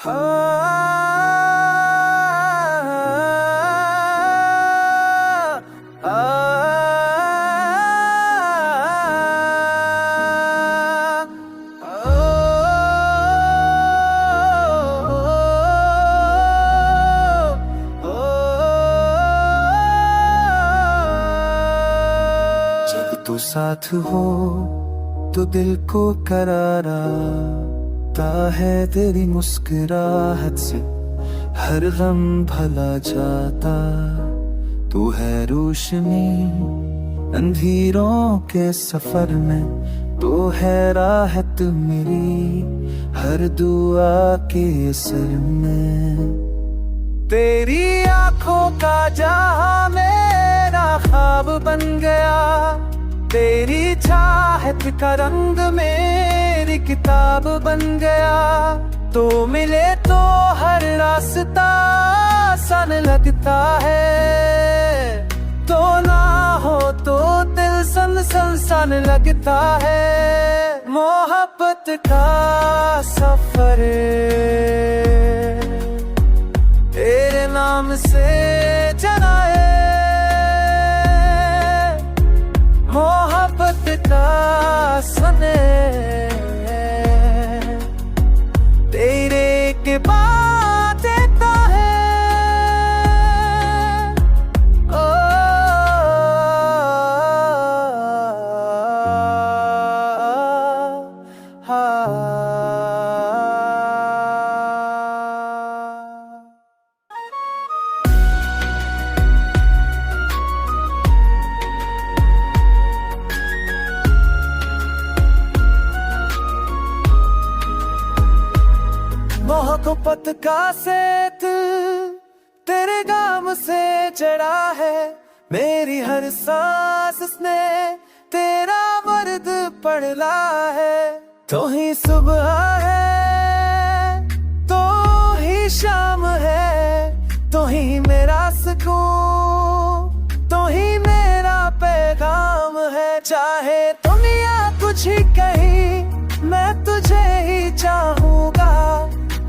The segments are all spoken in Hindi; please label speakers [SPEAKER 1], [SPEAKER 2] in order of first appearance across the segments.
[SPEAKER 1] जब तू साथ हो तो दिल को करारा ता है, तेरी मुस्कुराहट से हर गम भला जाता। तू है रोशनी अंधेरों के सफर में, तो है राहत मेरी हर दुआ के असर में। तेरी आंखों का जहां मेरा ख्वाब बन गया, तेरी चाहत का रंग मेरी किताब बन गया। तो मिले तो हर रास्ता आसान लगता है, तो ना हो तो दिल सन लगता है। मोहब्बत का सफर तेरे नाम से चला है, मोहब्बत का सने तेरे के बाद देता है। ओ मोहब्बत का सेत तेरे गाम से जड़ा है, मेरी हर सांस ने तेरा वर्द पढ़ला है। तो ही सुबह है तो ही शाम है, तो ही मेरा सुकून, तो ही मेरा पैगाम है। चाहे दुनिया कुछ ही कही, मैं तुझे ही चाहूंगा।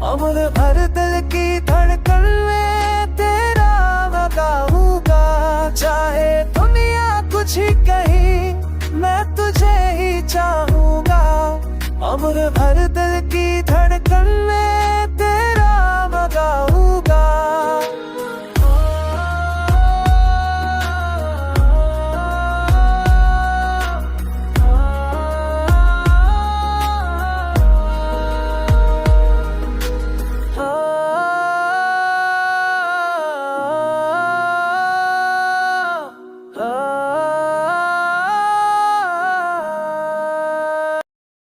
[SPEAKER 1] उम्र भर दिल की धड़कन में तेरा गाऊंगा। चाहे दुनिया कुछ ही कही, मैं तुझे ही चाहूंगा। उम्र भर